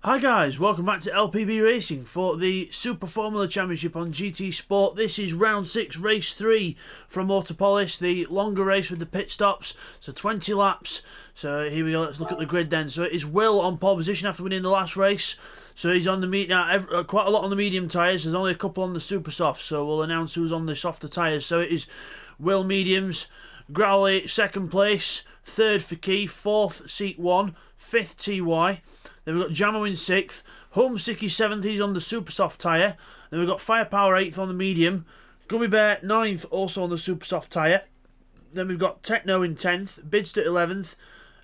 Hi guys, welcome back to LPB Racing for the Super Formula Championship on GT Sport. This is round 6, race 3 from Autopolis, the longer race with the pit stops, so 20 laps. So here we go, let's look at the grid then. So it is Will on pole position after winning the last race. So he's on the quite a lot on the medium tyres, there's only a couple on the super soft, so we'll announce who's on the softer tyres. So it is Will mediums, Growley second place, third for Keith, fourth seat 1, fifth TY. Then we've got Jamo in 6th, Homesick is 7th, he's on the super soft tyre. Then we've got Firepower 8th on the medium, Gummy Bear 9th, also on the super soft tyre. Then we've got Techno in 10th, Bidzster 11th,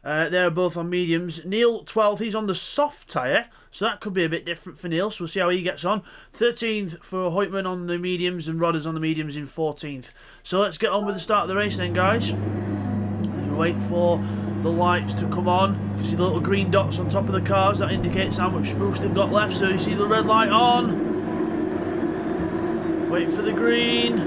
they're both on mediums. Neil 12th, he's on the soft tyre, so that could be a bit different for Neil, so we'll see how he gets on. 13th for Hoytman on the mediums, and Rodders on the mediums in 14th. So let's get on with the start of the race then, guys. We wait for the lights to come on. You see the little green dots on top of the cars, that indicates how much boost they've got left. So you see the red light on, wait for the green,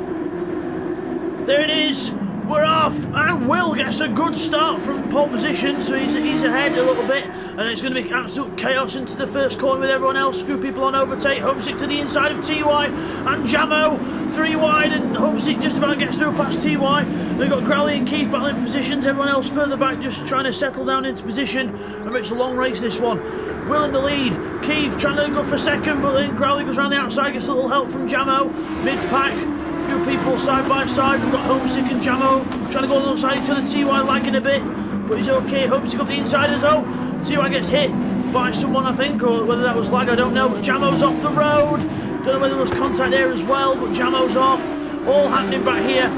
there it is, we're off, and Will gets a good start from pole position, so he's ahead a little bit, and it's going to be absolute chaos into the first corner with everyone else. A few people on overtake, Homesick to the inside of TY, and Jamo 3 wide, and Homesick just about gets through past TY. They've got Growley and Keith battling positions, everyone else further back just trying to settle down into position. Remember, it's a long race this one. Will in the lead, Keith trying to go for second, but then Growley goes around the outside, gets a little help from Jamo. Mid-pack, a few people side by side, we've got Homesick and Jamo trying to go alongside each other. TY lagging a bit, but he's okay. Homesick up the inside as well. TY gets hit by someone, I think, or whether that was lag, I don't know, but Jamo's off the road. Don't know whether there was contact there as well, but Jamo's off. All happening back here.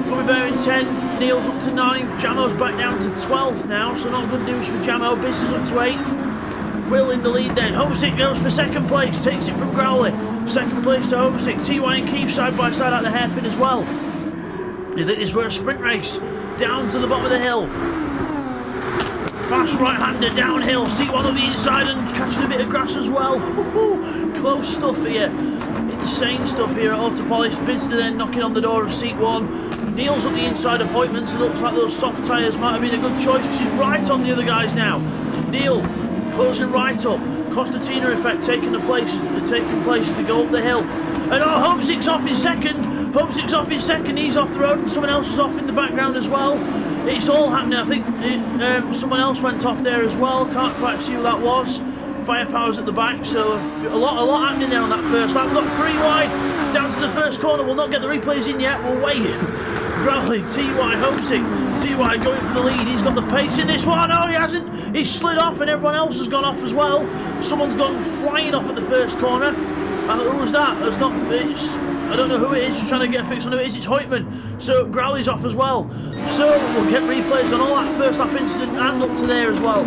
Gummy Bear in 10th, Neil's up to 9th, Jamo's back down to 12th now, so not good news for Jamo. Bidzster's up to 8th. Will in the lead then. Homesick goes for second place, takes it from Growley. Second place to Homesick. TY and Keith side by side at the hairpin as well. You think this were a sprint race? Down to the bottom of the hill. Fast right-hander downhill. Seat 1 on the inside and catching a bit of grass as well. Close stuff here. Insane stuff here at Autopolis. Bidzster then knocking on the door of seat 1. Neil's on the inside of Hoytman, so it looks like those soft tyres might have been a good choice because he's right on the other guys now. Neil closing right up. Constantina effect taking place as we go up the hill. And oh, Homesick's off in second. Homesick's off in second. He's off the road, and someone else is off in the background as well. It's all happening. I think someone else went off there as well. Can't quite see who that was. Firepower's at the back, so a lot happening there on that first lap. We've got 3 wide down to the first corner. We'll not get the replays in yet. We'll wait. Growley, TY, Homesick. TY going for the lead. He's got the pace in this one. Oh, he hasn't. He's slid off, and everyone else has gone off as well. Someone's gone flying off at the first corner. Who was that? I don't know who it is. Just trying to get a fix on who it is. It's Hoytman. So Growley's off as well. So we'll get replays on all that first lap incident and up to there as well.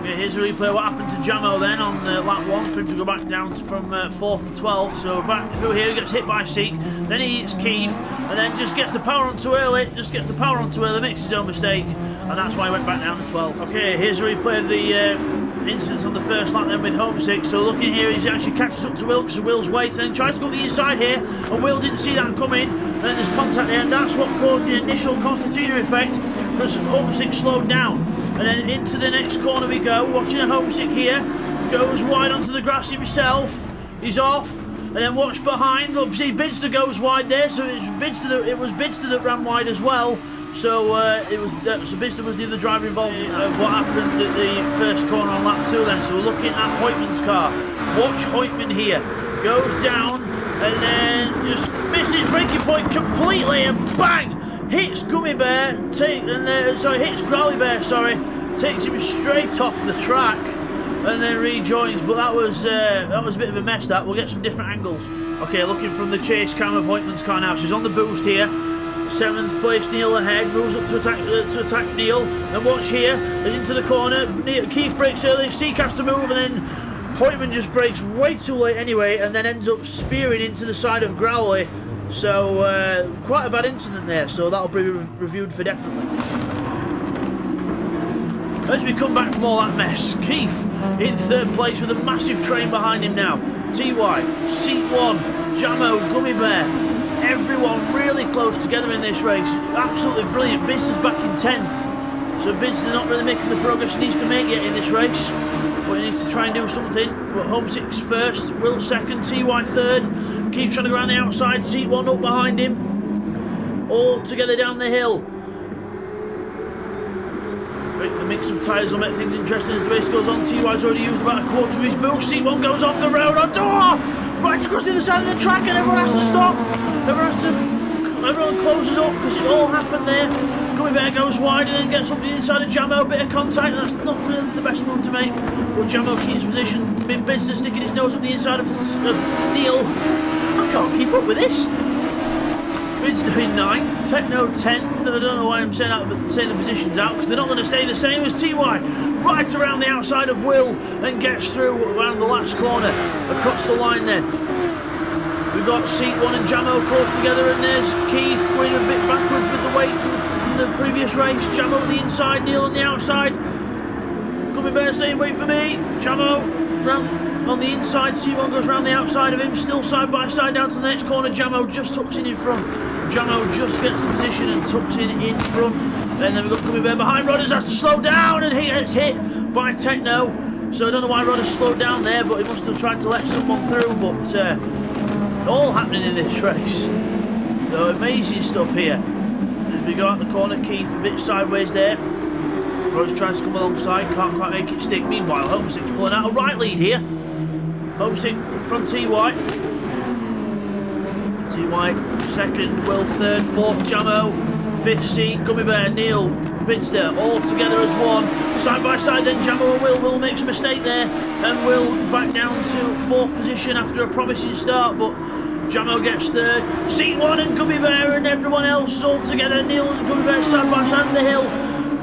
Okay, here's a replay of what happened to Jamo then on lap 1 for him to go back down from 4th to 12th. So back through here, he gets hit by Seek, then he hits Keith, and then just gets the power on too early, makes his own mistake, and that's why he went back down to 12th. Okay, here's a replay of the incidents on the first lap then with Homesick. So looking here, he actually catches up to Will because Will's waits, and then tries to go up the inside here, and Will didn't see that coming, and then there's contact there, and that's what caused the initial Constantina effect, because Homesick slowed down. And then into the next corner we go, watching a Homesick here, goes wide onto the grass himself, he's off, and then watch behind, look, see Bidzster goes wide there, so it was Bidzster that ran wide as well, so Bidzster was the other driver involved in what happened at the first corner on lap 2 then. So we're looking at Hoytman's car, watch Hoytman here, goes down, and then just misses braking point completely, and bang! Hits Gummy Bear, hits Growley Bear, takes him straight off the track, and then rejoins. But that was a bit of a mess. That we'll get some different angles. Okay, looking from the chase cam of Hoytman's car now. She's on the boost here. 7th place, Neil ahead, moves up to attack Neil. And watch here, and into the corner. Keith breaks early, Seek has to move, and then Hoytman just breaks way too late anyway, and then ends up spearing into the side of Growley. So quite a bad incident there, so that'll be reviewed for definitely. As we come back from all that mess, Keith in 3rd place with a massive train behind him now. TY, seat 1, Jamo, Gummy Bear, everyone really close together in this race. Absolutely brilliant. Bidzster's back in 10th, so Bidzster's not really making the progress he needs to make yet in this race. but he needs to try and do something. But Homesick's first, Will second, TY third. Keeps trying to go around the outside, Seat 1 up behind him. All together down the hill. The mix of tyres will make things interesting as the race goes on. TY's already used about a quarter of his boost. Seat 1 goes off the road onto right across the other side of the track, and everyone has to stop. Everyone closes up because it all happened there. Gummy Bear goes wide and then gets up the inside of Jamo. A bit of contact, that's not really the best move to make. But Jamo keeps position. Bidzster sticking his nose up the inside of Neil. I can't keep up with this. Bidzster in 9th, Techno 10th. I don't know why I'm saying that, but saying the positions out because they're not going to stay the same as TY. Right around the outside of Will and gets through around the last corner across the line then. We've got Seat 1 and Jamo close together, and there's Keith going a bit backwards with the weight from the previous race. Jamo on the inside, Neil on the outside. Gummy Bear saying wait for me. Jamo round on the inside, Seat 1 goes round the outside of him, still side by side down to the next corner. Jamo just tucks in front. Jamo just gets the position and tucks in front. And then we've got Gummy Bear behind. Rodders has to slow down, and he gets hit by Techno. So I don't know why Rodders slowed down there, but he must have tried to let someone through. But all happening in this race. So amazing stuff here. As we go out the corner, Keith a bit sideways there. Rodders tries to come alongside, can't quite make it stick. Meanwhile, Homesick's pulling out a right lead here. Homesick from TY. TY second, Will third, fourth Jamo, fifth Seat, Gummy Bear, Neil, Bidzster, all together as one. Side by side then Jamo and Will makes a mistake there, and Will back down to fourth position after a promising start, but Jamo gets third. Seat 1 and Gummy Bear and everyone else all together. Neil and Gummy Bear side by side on the hill.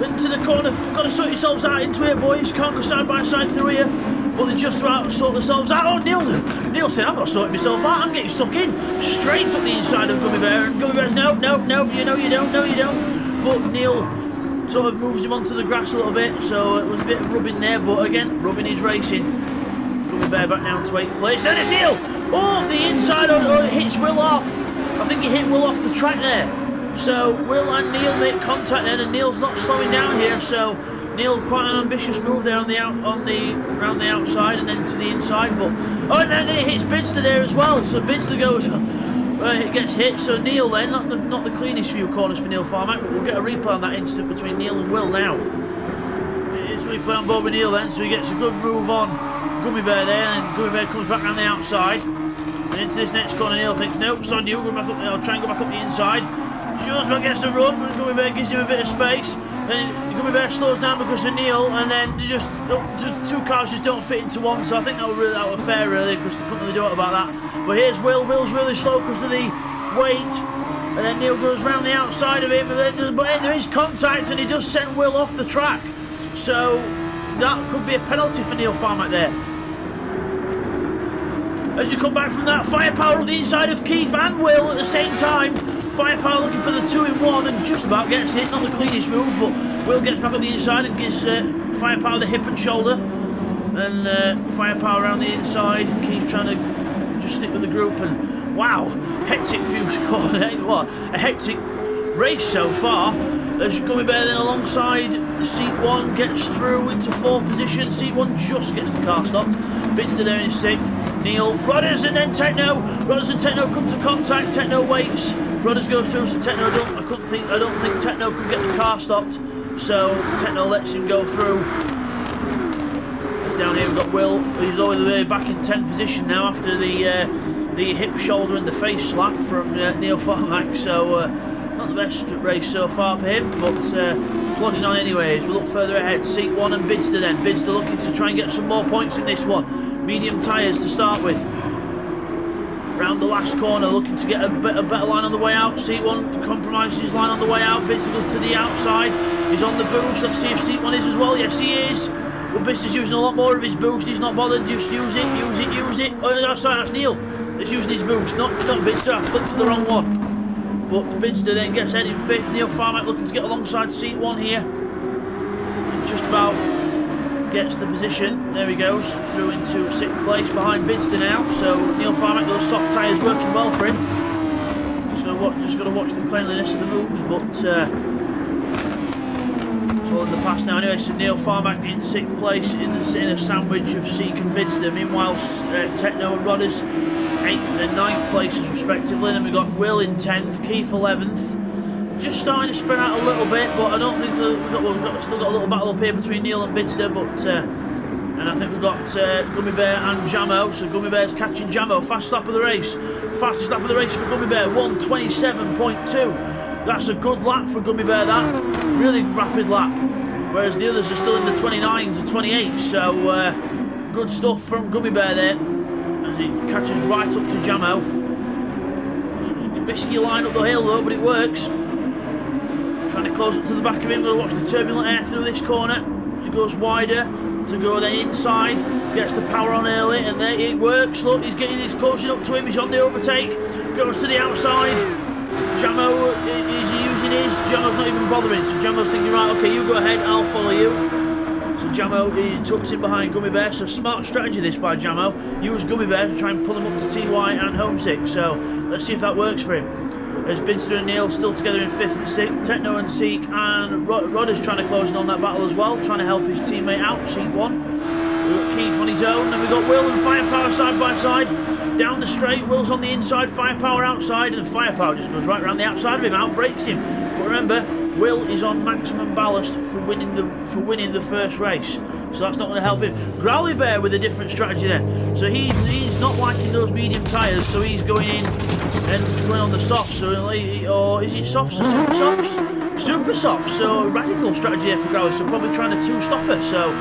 Into the corner, got to sort yourselves out into here, boys. Can't go side by side through here. But they just about sort themselves out. Oh, Neil said, I'm not sorting myself out. I'm getting stuck in. Straight up the inside of Gummy Bear. And Gummy Bear's, no, you know you don't, no you don't. But Neil sort of moves him onto the grass a little bit. So it was a bit of rubbing there. But again, rubbing is racing. Gummy Bear back down to 8th place. Then it's Neil. Oh, the inside it hits Will off. I think he hit Will off the track there. So Will and Neil make contact then, and Neil's not slowing down here. So Neil, quite an ambitious move there on the around the outside and then to the inside. But and then it hits Bidzster there as well. So Bidzster goes, it gets hit. So Neil then, not the cleanest few corners for Neil Farmack, but we'll get a replay on that incident between Neil and Will now. It's a replay on Bob and Neil then, so he gets a good move on Gummy Bear there, and Gummy Bear comes back around the outside. And into this next corner, Neil thinks, nope, it's on you. I'll try and go back up the inside. Schurzberg gets a run, and Gummy Bear gives him a bit of space. Then Gummy Bear slows down because of Neil, and then just two cars just don't fit into one. So I think that was really out of fair, really, because they couldn't really do it about that. But here's Will. Will's really slow because of the weight, and then Neil goes round the outside of him. But there is contact, and he does send Will off the track. So that could be a penalty for Neil Farmack there. As you come back from that, Firepower on the inside of Keith and Will at the same time. Firepower looking for the 2-in-1 and just about gets hit. Not the cleanest move, but Will gets back on the inside and gives Firepower the hip and shoulder. And Firepower around the inside. Keith trying to just stick with the group. And wow, hectic view corner. What a hectic race so far. As Gummy Bear then alongside Seat 1 gets through into 4th position. Seat 1 just gets the car stopped. Bidzster there in 6th. Neil, Rodders and then Techno. Rodders and Techno come to contact. Techno waits. Rodders goes through, so Techno I don't think Techno could get the car stopped. So Techno lets him go through. Down here we've got Will. He's all the way back in 10th position now after the hip, shoulder and the face slap from Neil Farmack. So not the best race so far for him, but plodding on anyways. We'll look further ahead. Seat 1 and Bidzster then. Bidzster looking to try and get some more points in this one. Medium tyres to start with. Round the last corner, looking to get a better line on the way out. Seat 1 compromises his line on the way out. Bidzster goes to the outside. He's on the boost. Let's see if Seat 1 is as well. Yes, he is. But Bidzster's using a lot more of his boost. He's not bothered. Just use it. Oh, sorry, that's Neil. He's using his boost. Not Bidzster. I flipped to the wrong one. But Bidzster then gets heading 5th. Neil Farmack looking to get alongside Seat 1 here. And just about gets the position. There he goes, through into 6th place behind Bidzster now. So Neil Farmack, those soft tyres working well for him. Just got to watch the cleanliness of the moves, but it's pulling the pass now anyway. So Neil Farmack in 6th place in a sandwich of Seek and Bidzster. Meanwhile, Techno and Rodders 8th and 9th places respectively. Then we've got Will in 10th, Keith 11th. Just starting to spread out a little bit, but I don't think we've still got a little battle up here between Neil and Bidzster. But and I think we've got Gummy Bear and Jamo. So Gummy Bear's catching Jamo. Fast lap of the race. Fastest lap of the race for Gummy Bear, 1:27.2. That's a good lap for Gummy Bear, that. Really rapid lap. Whereas the others are still in the 29s and 28s. So good stuff from Gummy Bear there. As he catches right up to Jamo. Risky line up the hill though, but it works. Trying to close up to the back of him. Going to watch the turbulent air through this corner. He goes wider to go then inside. Gets the power on early, and there it works. Look, he's closing up to him. He's on the overtake. Goes to the outside. Jamo, is he using his? Jamo's not even bothering. So Jamo's thinking, right, okay, you go ahead, I'll follow you. So Jamo, he tucks in behind Gummy Bear. So smart strategy this by Jamo. Use Gummy Bear to try and pull him up to TY and Homesick. So let's see if that works for him. As Bidzster and Neil still together in 5th and 6th. Techno and Seek and Rod is trying to close in on that battle as well, trying to help his teammate out. Seek 1. We've got Keith on his own, and we've got Will and Firepower side by side. Down the straight, Will's on the inside, Firepower outside, and Firepower just goes right around the outside of him, outbreaks him. But remember, Will is on maximum ballast for winning the first race, so that's not going to help him. Growly Bear with a different strategy there. So he's not liking those medium tyres, so he's going in and going on the softs. So or is it softs or super softs? Super soft. So radical strategy there for Growly. So probably trying to two-stop her. So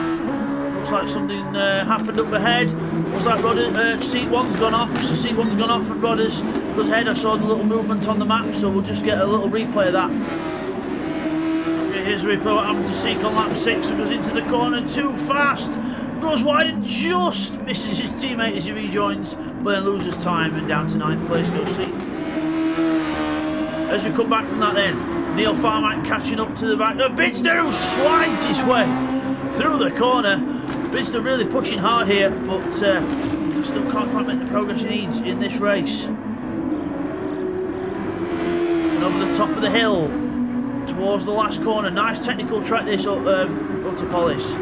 looks like something happened up ahead. Looks like seat 1's gone off. So seat 1's gone off and Rodders goes ahead. I saw the little movement on the map, so we'll just get a little replay of that. Okay, here's a replay of what happened to Seek on lap 6. So goes into the corner too fast. Goes wide and just misses his teammate as he rejoins, but then loses time and down to 9th place goes Seek. As we come back from that then, Neil Farmack catching up to the back of Bidzster, who slides his way through the corner. Bidzster really pushing hard here, but still can't quite make the progress he needs in this race. And over the top of the hill, towards the last corner. Nice technical track this, Autopolis.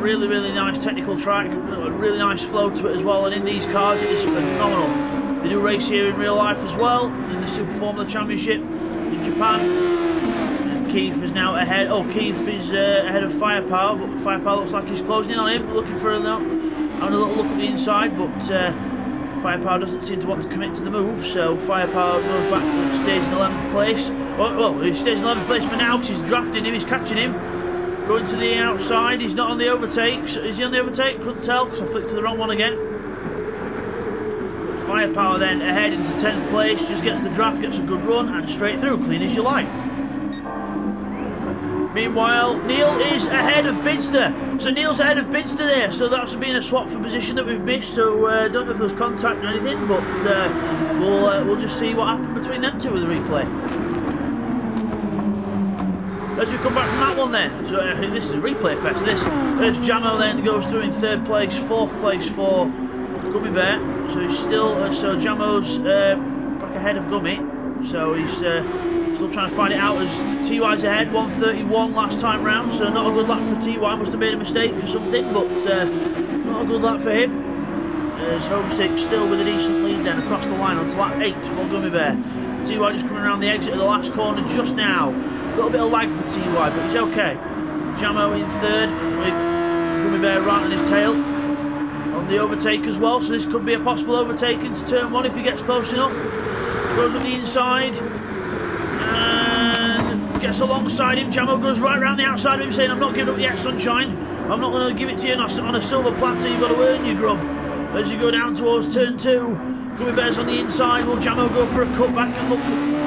Really, really nice technical track. A really nice flow to it as well, and in these cars it is phenomenal. They do race here in real life as well, in the Super Formula Championship in Japan. Keith is now ahead. Oh, Keith is ahead of Firepower, but Firepower looks like he's closing in on him, looking for having a little look at the inside, but Firepower doesn't seem to want to commit to the move, so Firepower goes back and stays in 11th place. Well, he stays in 11th place for now because he's drafting him, he's catching him. Going to the outside, he's not on the overtake. So is he on the overtake? Couldn't tell because I flicked to the wrong one again. But Firepower then ahead into 10th place, just gets the draft, gets a good run, and straight through, clean as you like. Meanwhile, Neil is ahead of Bidzster. So Neil's ahead of Bidzster there. So that's been a swap for position that we've missed. So don't know if there was contact or anything, but we'll just see what happened between them two with the replay. As we come back from that one then, so this is a replay fest. As Jamo then goes through in 3rd place, 4th place for Gummy Bear. So he's still, so Jamo's back ahead of Gummy. So he's still trying to find it out as TY's ahead, 1:31 last time round. So not a good lap for TY, must have made a mistake or something, but not a good lap for him. As Homesick still with a decent lead then across the line onto lap 8 for Gummy Bear. TY just coming around the exit of the last corner just now. A little bit of lag for TY, but it's okay. Jamo in 3rd with Gummy Bear right on his tail. On the overtake as well, so this could be a possible overtake into turn 1 if he gets close enough. Goes on the inside and gets alongside him. Jamo goes right around the outside of him saying, I'm not giving up yet, sunshine. I'm not going to give it to you on a silver platter, you've got to earn your grub. As you go down towards turn 2, Gummy Bear's on the inside. Will Jamo go for a cutback and look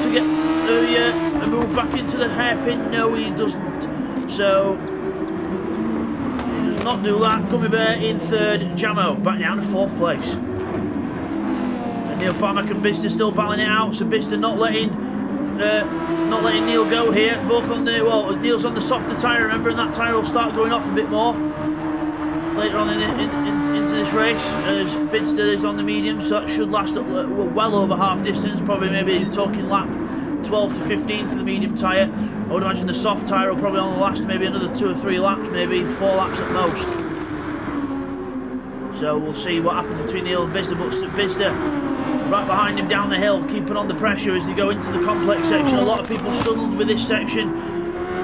to get a move back into the hairpin? No, he doesn't. So he does not do that. Gummy Bear in 3rd, Jamo back down to 4th place. And Neil Farmack and Bidzster still battling it out. So Bidzster not letting Neil go here. Both on the Neil's on the softer tyre, remember, and that tyre will start going off a bit more later on into this race, as Bidzster is on the medium, so that should last well over half distance, probably maybe talking lap 12 to 15 for the medium tyre. I would imagine the soft tyre will probably only last maybe another 2 or 3 laps, maybe 4 laps at most. So we'll see what happens between Neil and Bidzster, but Bidzster right behind him down the hill, keeping on the pressure as they go into the complex section. A lot of people struggled with this section.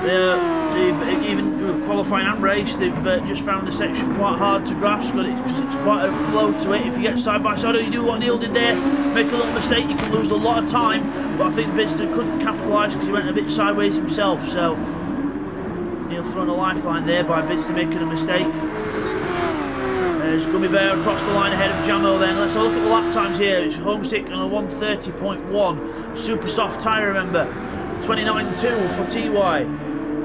They've even qualifying and race, they've just found the section quite hard to grasp because it's quite a flow to it. If you get side by side or you do what Neil did there, make a little mistake, you can lose a lot of time. But I think Bidzster couldn't capitalise because he went a bit sideways himself. So Neil throwing a lifeline there by Bidzster making a mistake. There's Gummy Bear across the line ahead of Jamo then. Let's have a look at the lap times here. It's Homesick on a 1:30.1. Super soft tyre, remember. 29.2 for TY.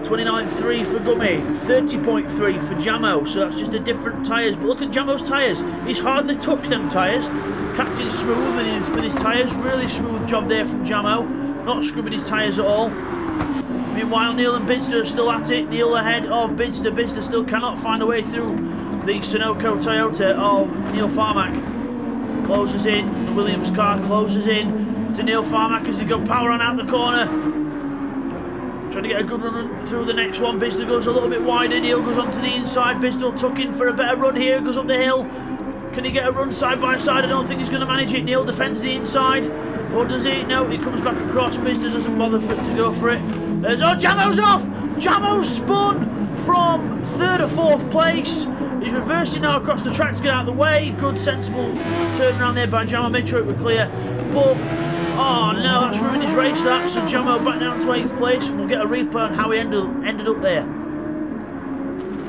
29.3 for Gummy. 30.3 for Jamo. So that's just a different tyres. But look at Jamo's tyres. He's hardly touched them tyres. Captain smooth with his tyres. Really smooth job there from Jamo. Not scrubbing his tyres at all. Meanwhile, Neil and Bidzster are still at it. Neil ahead of Bidzster. Bidzster still cannot find a way through the Sunoco Toyota of Neil Farmack. Closes in, the Williams car closes in to Neil Farmack as he go power on out the corner. Trying to get a good run through the next one. Bidzster goes a little bit wider, Neil goes onto the inside. Bidzster tuck in for a better run here, goes up the hill. Can he get a run side by side? I don't think he's going to manage it. Neil defends the inside. Or does he? No, he comes back across. Bidzster doesn't bother to go for it. There's, oh, Jamo's off! Jamo's spun from 3rd or 4th place. He's reversing now across the track to get out of the way. Good, sensible turn around there by Jamo. Made sure it was clear. But, oh no, that's ruined his race, that. So Jamo back down to 8th place. We'll get a replay on how he ended up there.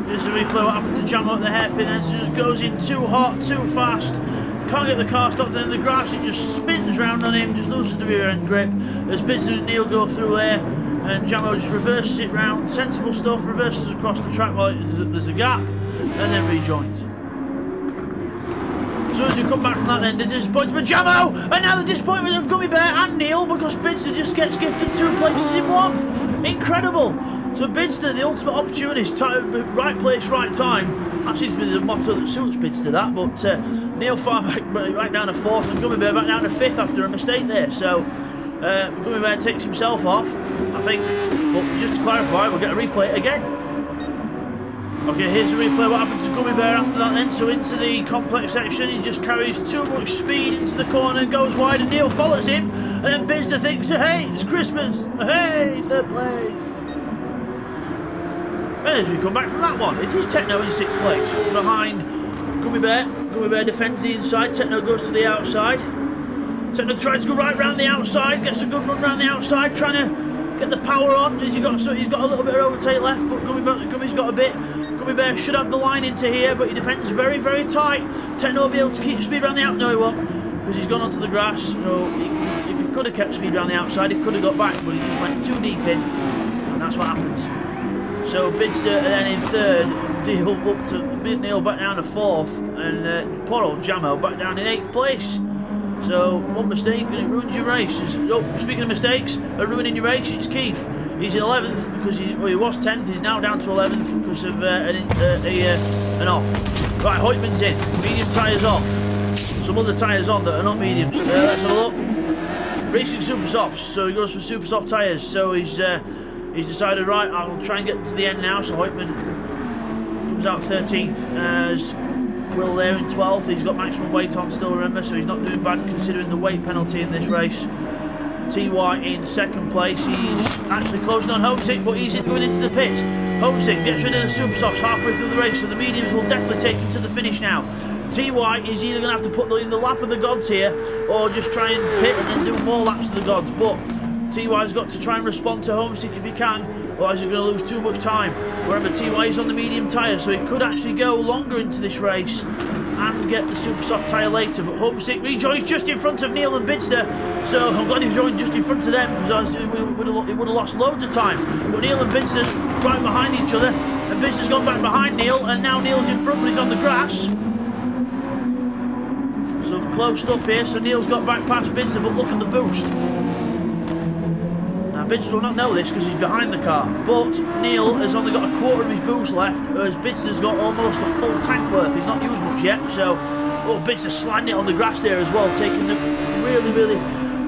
Here's the replay what happened to Jamo at the hairpin. And so just goes in too hot, too fast. Can't get the car stopped in the grass. It just spins round on him. Just loses the rear end grip. As Bidzster and Neil go through there. And Jamo just reverses it round. Sensible stuff. Reverses across the track while there's a gap. And then rejoins. So as you come back from that then, the disappointment for Jamo, and now the disappointment of Gummy Bear and Neil because Bidzster just gets gifted 2 places in 1. Incredible. So Bidzster, the ultimate opportunist, right place, right time. That seems to be the motto that suits Bidzster, that. But Neil Farmack right down to 4th and Gummy Bear back down to 5th after a mistake there. So Gummy Bear takes himself off, I think. But just to clarify, we'll get a replay again. Okay, here's the replay what happened to Gummy Bear after that then. So into the complex section, he just carries too much speed into the corner, goes wide, and Neil follows him. And then Bidzster thinks, hey, it's Christmas. Hey, 3rd place. And as we come back from that one, it is Techno in 6th place. Behind Gummy Bear. Gummy Bear defends the inside, Techno goes to the outside. Techno tries to go right round the outside, gets a good run round the outside, trying to get the power on. He's got a little bit of overtake left, but Gummy's got a bit. Gummy Bear should have the line into here, but he defends very, very tight. Techno will be able to keep speed around the out. No, he won't, because he's gone onto the grass. So if he could have kept speed around the outside, he could have got back, but he just went too deep in, and that's what happens. So Bidzster then in 3rd, Neil back down to 4th, and poor old Jamo back down in 8th place. So one mistake and it ruins your race. Speaking of mistakes, ruining your race, it's Keith. He's in 11th because he was 10th. He's now down to 11th because of an off. Right, Hoytman's in. Medium tyres off. Some other tyres on that are not mediums. Let's have a look. Racing super softs. So he goes for super soft tyres. So he's decided, right, I'll try and get to the end now. So Hoytman comes out 13th as Will there in 12th. He's got maximum weight on still, remember, so he's not doing bad considering the weight penalty in this race. TY in 2nd place. He's actually closing on Homesick, but he's going into the pits. Homesick gets rid of the super softs halfway through the race, so the mediums will definitely take him to the finish now. TY is either going to have to put in the lap of the gods here, or just try and pit and then do more laps of the gods. But TY's got to try and respond to Homesick if he can, otherwise he's going to lose too much time. Remember, TY is on the medium tyre, so he could actually go longer into this race and get the super soft tyre later. But Homesick rejoins just in front of Neil and Bidzster, so I'm glad he joined just in front of them, because he would have lost loads of time. But Neil and Bidzster right behind each other, and Bidzster's gone back behind Neil, and now Neil's in front, but he's on the grass. So close stuff here. So Neil's got back past Bidzster, but look at the boost. Now Bidzster will not know this because he's behind the car, but Neil has only got a quarter of his boost left, whereas Bidzster's got almost a full tank worth. He's not used much yet, so Bidzster sliding it on the grass there as well, taking the really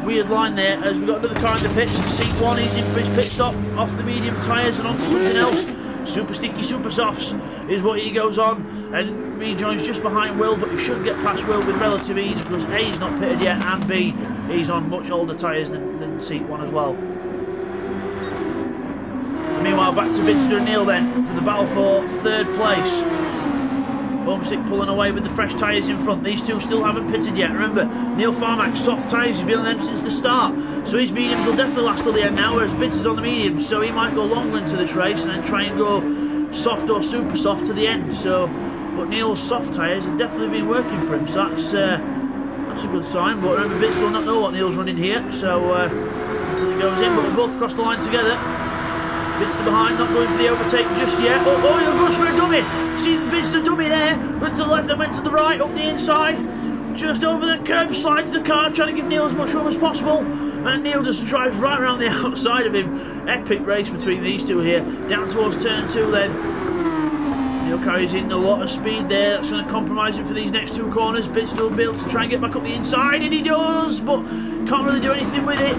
weird line there as we've got another car in the pits. Seat 1, he's in for his pit stop off the medium tyres and onto something else. Super sticky, super softs is what he goes on and rejoins just behind Will, but he should get past Will with relative ease because A, he's not pitted yet, and B, he's on much older tyres than Seat 1 as well. Meanwhile, back to Bidzster and Neil then for the battle for third place. Homesick pulling away with the fresh tyres in front. These two still haven't pitted yet. Remember, Neil Farmack's soft tyres, he's been on them since the start. So his mediums will definitely last till the end now, whereas Bidzster's on the mediums. So he might go longer into this race and then try and go soft or super soft to the end. So, but Neil's soft tyres have definitely been working for him. So that's a good sign. But remember, Bidzster will not know what Neil's running here. So until he goes in, but we'll both cross the line together. Bidzster behind, not going for the overtake just yet. Oh, he goes for a dummy. See the Bidzster dummy there. Went to the left and went to the right, up the inside. Just over the curb, slides the car, trying to give Neil as much room as possible. And Neil just drives right around the outside of him. Epic race between these two here. Down towards turn 2 then. Neil carries in a lot of speed there. That's going to compromise him for these next 2 corners. Bidzster will be able to try and get back up the inside, and he does, but can't really do anything with it.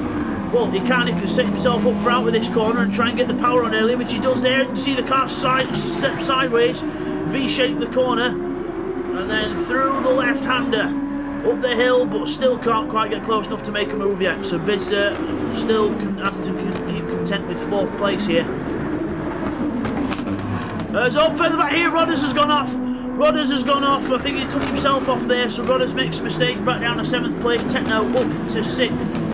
Well, he can set himself up for out with this corner and try and get the power on early, which he does there. You can see the car step sideways, V-shape the corner, and then through the left-hander, up the hill, but still can't quite get close enough to make a move yet. So Bidzster still have to keep content with 4th place here. As up further back here, Rodders has gone off. Rodders has gone off. I think he took himself off there, so Rodders makes a mistake, back down to 7th place. Techno up to 6th.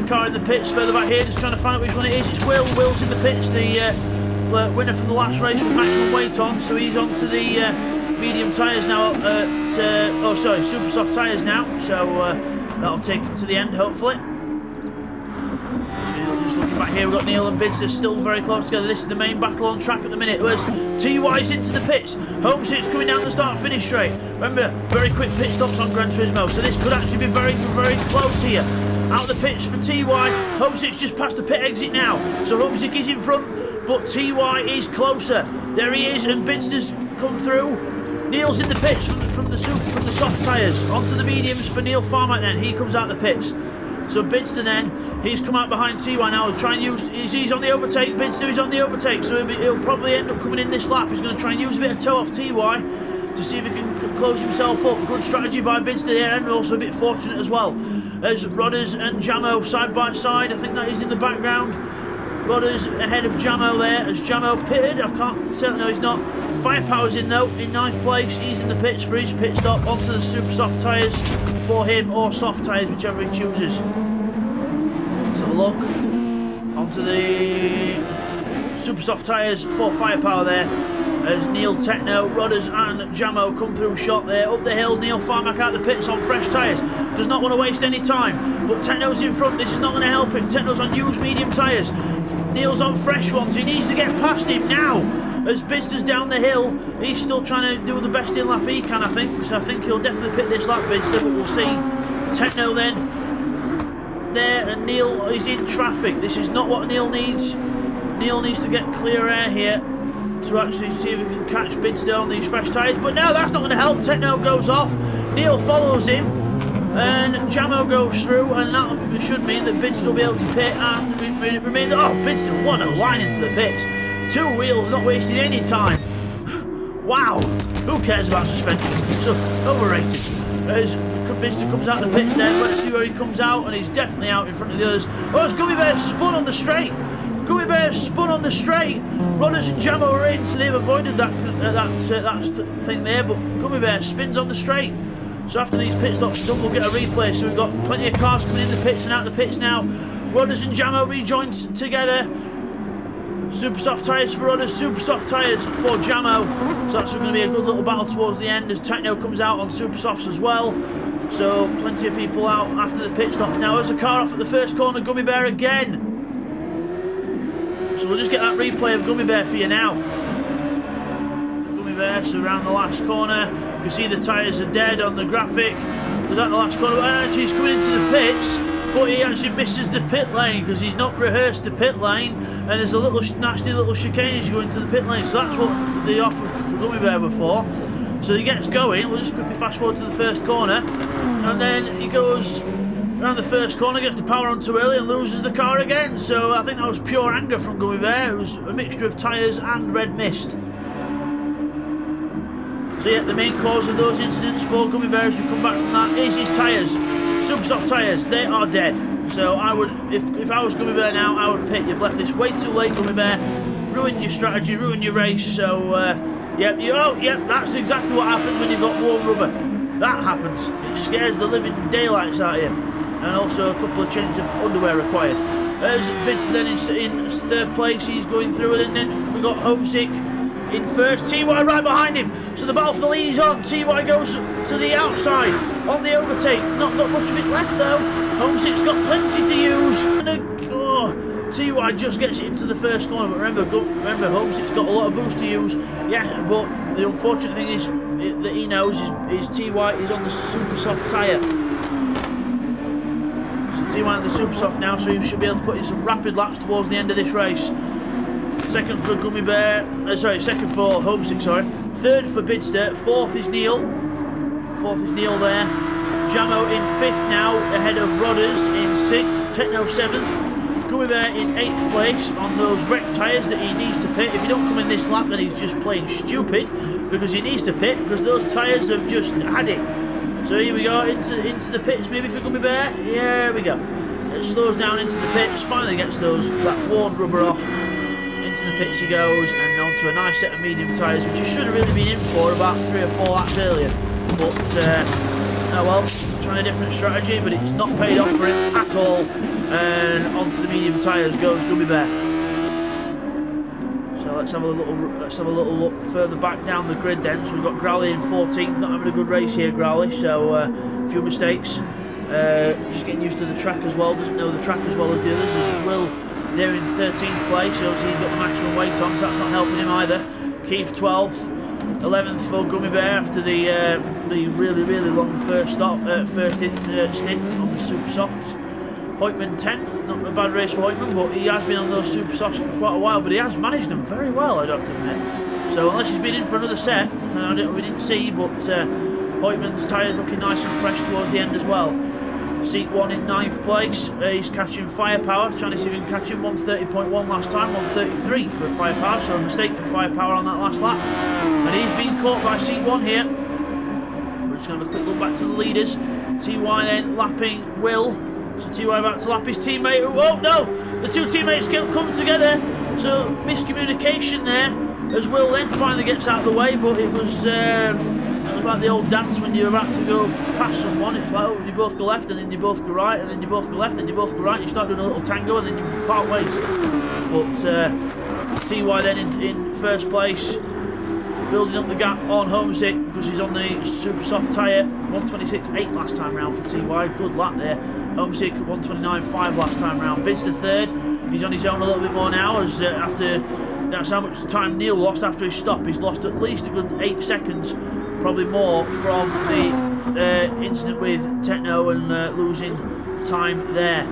Car in the pits further back here, just trying to find out which one it is. It's Will. Will's in the pits, the winner from the last race with maximum weight on, so he's on to the medium tyres now, super soft tyres now, so that'll take him to the end hopefully. So just looking back here, we've got Neil and Bidzster still very close together. This is the main battle on track at the minute. Where's TY's into the pits, Homesick's coming down the start-finish straight. Remember, very quick pit stops on Gran Turismo, so this could actually be very, very close here. Out of the pits for TY, Homesick's just past the pit exit now, so Homesick is in front, but TY is closer. There he is, and Bidzster's come through. Neil's in the pits from the soft tyres, onto the mediums for Neil Farmack then, he comes out the pits. So Bidzster then, he's come out behind TY now, he'll try and use, he's on the overtake, Bidzster is on the overtake, so he'll probably end up coming in this lap. He's going to try and use a bit of toe off TY to see if he can close himself up. Good strategy by Bidzster there, and also a bit fortunate as well. As Rodders and Jamo side by side, I think that is in the background. Rodders ahead of Jamo there, as Jamo pitted, I can't certainly know he's not. Firepower's in though, in 9th place, he's in the pits for his pit stop, onto the super soft tyres for him, or soft tyres, whichever he chooses. Let's have a look, onto the super soft tyres for Firepower there. As Neil, Techno, Rodders and Jamo come through shot there. Up the hill, Neil Farmack out the pits on fresh tyres. Does not want to waste any time. But Techno's in front, this is not going to help him. Techno's on used medium tyres. Neil's on fresh ones. He needs to get past him now. As Bidzster's down the hill, he's still trying to do the best in lap he can, I think. So I think he'll definitely pit this lap, Bidzster, but we'll see. Techno then there, and Neil is in traffic. This is not what Neil needs. Neil needs to get clear air here to actually see if he can catch Bidzster on these fresh tyres, but no, that's not going to help. Techno goes off, Neil follows him, and Jamo goes through, and that should mean that Bidzster will be able to pit and remain. Oh, Bidzster, what a line into the pits. 2 wheels, not wasting any time. Wow, who cares about suspension? So overrated. As Bidzster comes out the pits there, let's see where he comes out, and he's definitely out in front of the others. Oh, it's Gummy Bear spun on the straight. Gummy Bear spun on the straight. Rodders and Jamo are in, so they've avoided that thing there, but Gummy Bear spins on the straight. So after these pit stops done, we'll get a replay. So we've got plenty of cars coming in the pits and out the pits now. Rodders and Jamo rejoined together. Super soft tyres for Rodders, super soft tyres for Jamo. So that's going to be a good little battle towards the end as Techno comes out on super softs as well. So plenty of people out after the pit stops now. There's a car off at the first corner, Gummy Bear again. So we'll just get that replay of Gummy Bear for you now. So Gummy Bear, so around the last corner. You can see the tyres are dead on the graphic. Was at the last corner, actually he's coming into the pits, but he actually misses the pit lane because he's not rehearsed the pit lane, and there's a little nasty little chicane as you go into the pit lane, so that's what the offer for Gummy Bear were for. So he gets going, we'll just quickly fast forward to the first corner, and then he goes around the first corner, gets the power on too early and loses the car again. So I think that was pure anger from Gummy Bear. It was a mixture of tyres and red mist. So yeah, the main cause of those incidents for Gummy Bear as we come back from that is his tyres. Super soft tyres, they are dead. So I would, if I was Gummy Bear now, I would pit. You've left this way too late, Gummy Bear. Ruined your strategy, ruined your race. So yep, that's exactly what happens when you've got warm rubber. That happens. It scares the living daylights out of you. And also a couple of changes of underwear required. There's Bidzster then in third place. He's going through it, and then we got Homesick in first. TY right behind him. So the battle for the lead is on. TY goes to the outside on the overtake. Not got much of it left though. Homesick's got plenty to use. And TY just gets it into the first corner. But remember, Homesick's got a lot of boost to use. Yeah, but the unfortunate thing is that he knows is TY is on the super soft tyre. So TY on the super soft now, so he should be able to put in some rapid laps towards the end of this race. Second for Gummy Bear, second for Homesick, Third for Bidzster, fourth is Neil. There. Jamo in fifth now, ahead of Rodders in sixth, Techno seventh. Gummy Bear in 8th place on those wrecked tyres that he needs to pit. If he don't come in this lap, then he's just playing stupid, because he needs to pit because those tyres have just had it. So here we go, into the pits maybe for Gummy Bear. Yeah, here we go. It slows down into the pits, finally gets that worn rubber off. Into the pits he goes, and onto a nice set of medium tyres, which he should have really been in for about 3 or 4 laps earlier. But, oh well, trying a different strategy, but it's not paid off for him at all. And onto the medium tyres goes Gummy Bear. So let's have a little look further back down the grid then. So we've got Growly in 14th, not having a good race here, Growly. So a few mistakes. Just getting used to the track as well. Doesn't know the track as well as the others. As Will, they're in 13th place. So he's got the maximum weight on, so that's not helping him either. Keith 12th. 11th for Gummy Bear after the really long first stint on the super softs. Hoytman 10th, not a bad race for Hoytman, but he has been on those super softs for quite a while, but he has managed them very well, I'd have to admit. So unless he's been in for another set, we didn't see, but Hoytman's tyres looking nice and fresh towards the end as well. Seat 1 in 9th place, he's catching Firepower, trying to see if he can catch him. 130.1 last time, 133 for Firepower, so a mistake for Firepower on that last lap. And he's been caught by Seat 1 here. We're just going to have a quick look back to the leaders. TY then lapping Will. So TY about to lap his teammate. Oh no! The two teammates can't come together. So miscommunication there, as Will then finally gets out of the way. But it was like the old dance when you're about to go past someone. It's like, oh, you both go left and then you both go right and then you both go left and then you both go right. You start doing a little tango and then you part ways. But TY then in first place, building up the gap on Homesick because he's on the super soft tyre. 126.8 last time round for TY. Good lap there. Homesick 129.5 last time round. Bidzster third. He's on his own a little bit more now, as that's how much time Neil lost after his stop. He's lost at least a good 8 seconds, probably more, from the incident with Techno and losing time there.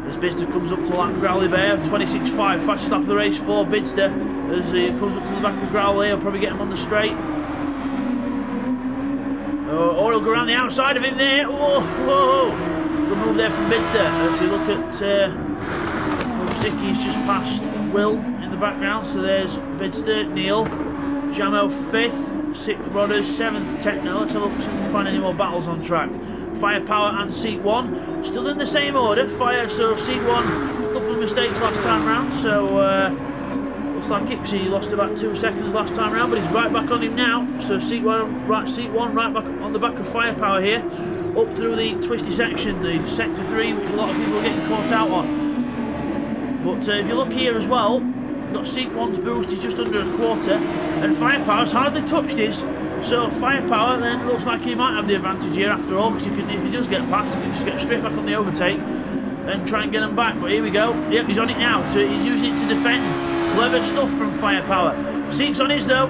As Bidzster comes up to lap Growly Bear, 26.5, fastest lap of the race for Bidzster. As he comes up to the back of Growly, he'll probably get him on the straight. Or he'll go around the outside of him there. Whoa. Good move there from Bidzster. If you look at Homesick, he's just passed Will in the background. So there's Bidzster, Neil, Jamo 5th, 6th Rodders, 7th Techno. Let's have a look see if we can find any more battles on track. Firepower and Seat 1 still in the same order. So Seat 1, a couple of mistakes last time round. So looks like it, he lost about 2 seconds last time round, but he's right back on him now. So Seat 1 right back on the back of Firepower here, up through the twisty section, the sector 3, which a lot of people are getting caught out on. But if you look here as well, you've got Seat 1's boost is just under a quarter, and Firepower's hardly touched his. So Firepower then looks like he might have the advantage here after all, because if he does get past, he can just get straight back on the overtake and try and get him back. But here we go. Yep, he's on it now. So he's using it to defend. Clever stuff from Firepower. Seat's on his though.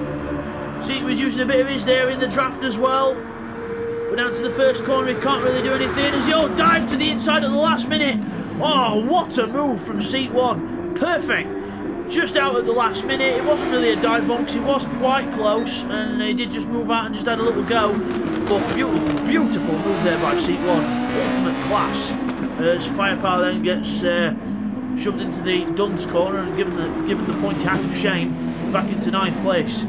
Seat was using a bit of his there in the draft as well. But down to the first corner, he can't really do anything. As Yo dive to the inside at the last minute. Oh, what a move from Seat 1. Perfect. Just out at the last minute. It wasn't really a dive bomb because he was quite close, and he did just move out and just had a little go. But beautiful, beautiful move there by Seat 1. Ultimate class. As Firepower then gets shoved into the dunce corner and given the pointy hat of shame back into 9th place.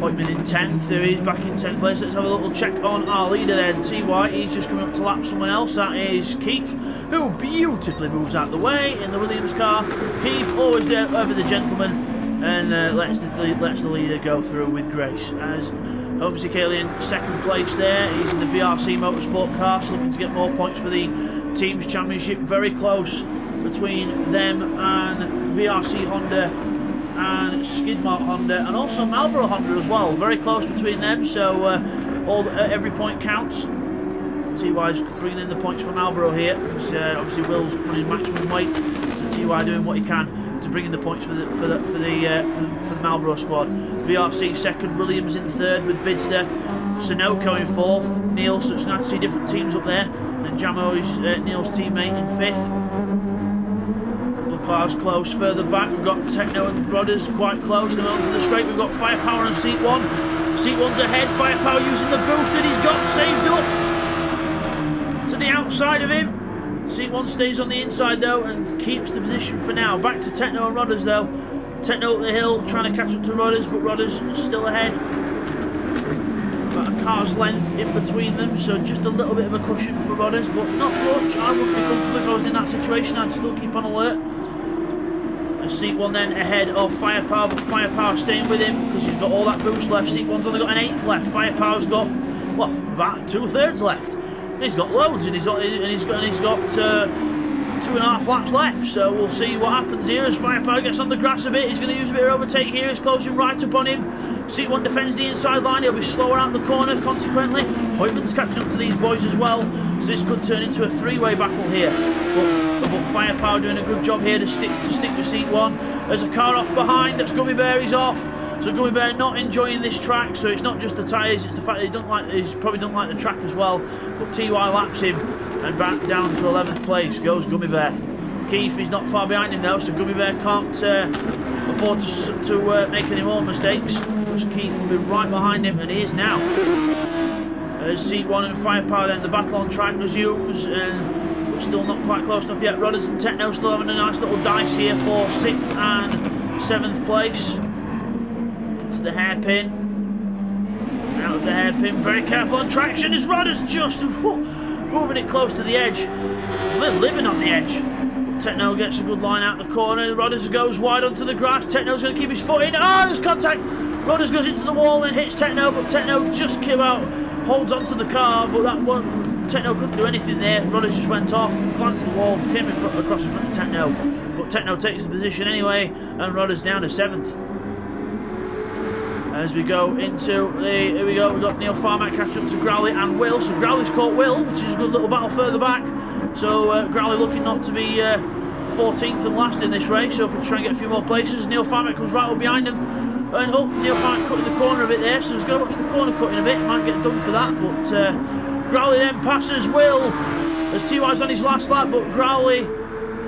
Hoytman in 10th, there he is back in 10th place. Let's have a little check on our leader then, TY. He's just coming up to lap someone else. That is Keith, who beautifully moves out the way in the Williams car. Keith always there over the gentleman and lets the leader go through with grace. As Homesick Alien 2nd place there, he's in the VRC Motorsport car, so looking to get more points for the Teams Championship. Very close between them and VRC Honda and Skidmark Honda, and also Marlboro Honda as well. Very close between them, so every point counts. TY's bringing in the points for Marlboro here, because obviously Will's running maximum weight, so TY doing what he can to bring in the points for the Marlboro squad. VRC 2nd, Williams in 3rd with Bidzster, Sunoco in 4th, Neil, so it's nice to see different teams up there. And Jamo is Neil's teammate in 5th. Cars close further back. We've got Techno and Rodders quite close. Then onto the straight, we've got Firepower and Seat 1. Seat 1's ahead. Firepower using the boost that he's got saved up to the outside of him. Seat 1 stays on the inside though and keeps the position for now. Back to Techno and Rodders though. Techno up the hill trying to catch up to Rodders, but Rodders still ahead. About a car's length in between them, so just a little bit of a cushion for Rodders, but not much. I wouldn't be comfortable if I was in that situation. I'd still keep on alert. Seat 1 then ahead of Firepower, but Firepower staying with him because he's got all that boost left. Seat 1's only got an 1/8 left. Firepower's got, well, about 2/3 left. He's got loads, and he's got 2.5 laps left. So we'll see what happens here as Firepower gets on the grass a bit. He's going to use a bit of overtake here. He's closing right up on him. Seat 1 defends the inside line. He'll be slower out the corner. Consequently, Hoytman's catching up to these boys as well. So this could turn into a 3-way battle here. But Firepower doing a good job here to stick with Seat 1. There's a car off behind. That's Gummy Bear. He's off. So Gummy Bear not enjoying this track. So it's not just the tyres. It's the fact that he's probably don't like the track as well. But TY laps him and back down to 11th place goes Gummy Bear. Keith is not far behind him though, so Gummy Bear can't afford to make any more mistakes. Because Keith will be right behind him, and he is now. Seat 1 and Firepower then, the battle on track resumes, but still not quite close enough yet. Rodders and Techno still having a nice little dice here for 6th and 7th place. To the hairpin. Out of the hairpin, very careful on traction as Rodders just moving it close to the edge. They're living on the edge. Techno gets a good line out the corner. Rodders goes wide onto the grass. Techno's going to keep his foot in. Oh, there's contact. Rodders goes into the wall and hits Techno, but Techno just holds onto the car, but that one, Techno couldn't do anything there. Rodders just went off, glanced the wall, came across in front of Techno, but Techno takes the position anyway, and Rodders down to 7th. As we go into here we go, we've got Neil Farmack catching up to Growley and Will, so Growley's caught Will, which is a good little battle further back. So Growley looking not to be 14th and last in this race, so we can try and get a few more places. Neil Farmack comes right up behind him, and Neil Farmack cutting the corner a bit there, so he's going to watch the corner cutting a bit, might get done for that, but Growley then passes Will, as TY's on his last lap, but Growley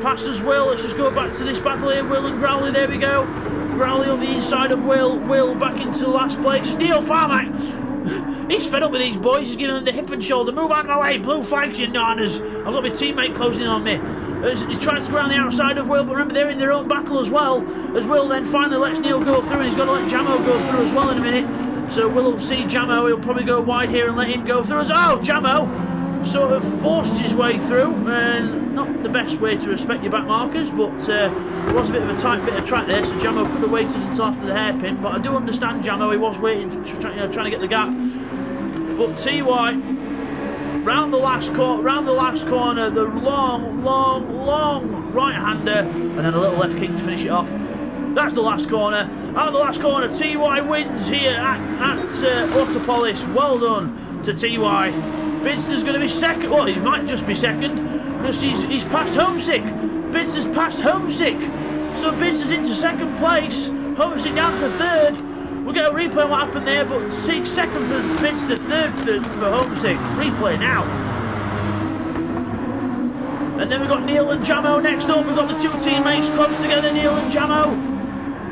passes Will. Let's just go back to this battle here, Will and Growley, there we go. Growley on the inside of Will back into last place. Neil Farmack, he's fed up with these boys, he's giving them the hip and shoulder. Move out of my way, blue flags, you nanas. I've got my teammate closing in on me. He tries to go around the outside of Will, but remember they're in their own battle as well. As Will then finally lets Neil go through, and he's got to let Jamo go through as well in a minute. So Will will see Jamo, he'll probably go wide here and let him go through. Oh, Jamo sort of forced his way through, and not the best way to respect your back markers, but it was a bit of a tight bit of track there, so Jamo could have waited until after the hairpin, but I do understand Jamo, he was waiting, trying to get the gap. But TY, round the last corner, the long right-hander, and then a little left kick to finish it off. That's the last corner. Out of the last corner, TY wins here at Autopolis. Well done to TY. Bidzster's going to be second. Well, he might just be second because he's passed Homesick. Bidzster's passed Homesick. So Bidzster's into second place. Homesick down to 3rd. We'll get a replay on what happened there, but second for Bidzster, 3rd for Homesick. Replay now. And then we've got Neil and Jamo next up. We've got the two teammates close together, Neil and Jamo.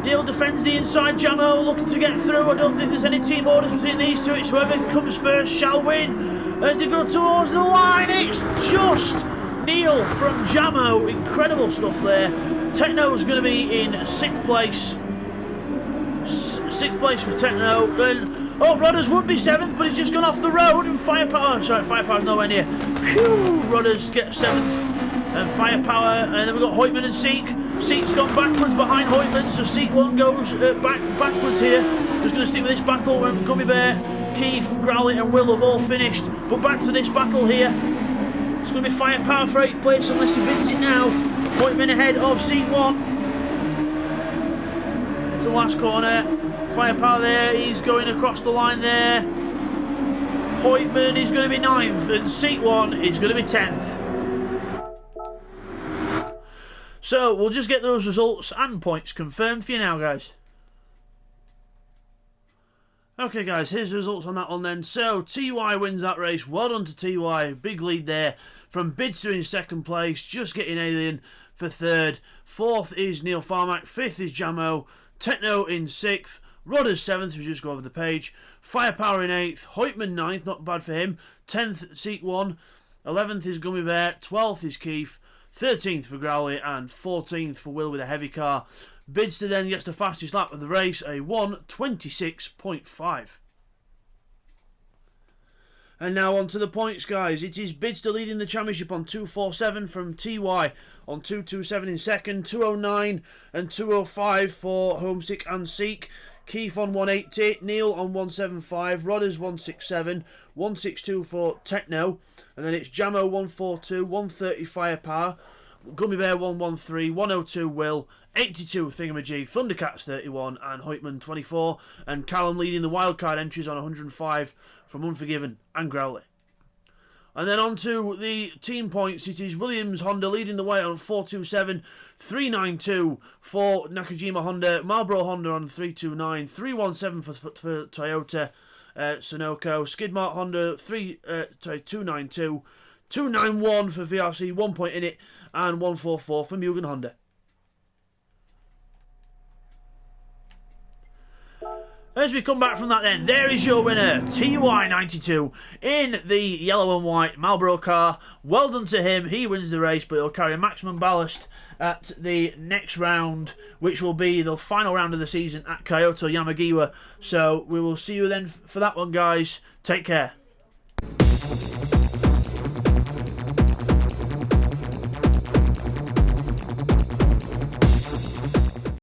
Neil defends the inside. Jamo looking to get through. I don't think there's any team orders between these two. It's whoever comes first shall win. As they go towards the line, it's just Neil from Jamo. Incredible stuff there. Techno's going to be in 6th place. 6th place for Techno. And, oh, Rodders would be 7th, but he's just gone off the road. And Firepower, sorry, Firepower's nowhere near. Phew, Rodders gets 7th. And Firepower, and then we've got Hoytman and Seek. Seek's gone backwards behind Hoytman, so Seek won't go backwards here. Just going to stick with this battle where Gummy Bear, Keith, Growly and Will have all finished. But back to this battle here. It's going to be Firepower for 8th place unless he wins it now. Hoytman ahead of Seek 1. It's the last corner. Firepower there, he's going across the line there. Hoytman is going to be 9th and Seek 1 is going to be 10th. So, we'll just get those results and points confirmed for you now, guys. Okay, guys, here's the results on that one then. So, TY wins that race. Well done to TY. Big lead there from Bidzster in 2nd place. Just getting Alien for 3rd. 4th is Neil Farmack. 5th is Jamo. Techno in 6th. Rodders 7th, we just go over the page. Firepower in 8th. Hoytman 9th, not bad for him. 10th, Seek 1. 11th is Gummy Bear. 12th is Keith. 13th for Growly and 14th for Will with a heavy car. Bidzster then gets the fastest lap of the race, a 1:26.5. And now on to the points, guys. It is Bidzster leading the championship on 247 from TY on 227 in 2nd, 209 and 205 for Homesick and Seek. Keith on 180, Neil on 175, Rodders 167, 162 for Techno, and then it's Jamo 142, 130 Firepower, Gummy Bear 113, 102 Will, 82 Thingamajig, Thundercats 31 and Hoytman 24, and Callum leading the wildcard entries on 105 from Unforgiven and Growly. And then on to the team points. It is Williams Honda leading the way on 427, 392 for Nakajima Honda, Marlboro Honda on 329, 317 for Toyota Sunoco, Skidmark Honda 292, 291 for VRC, 1 point in it, and 144 for Mugen Honda. As we come back from that then, there is your winner, TY92, in the yellow and white Marlboro car. Well done to him, he wins the race, but he'll carry a maximum ballast at the next round, which will be the final round of the season at Kyoto Yamagiwa. So we will see you then for that one, guys. Take care.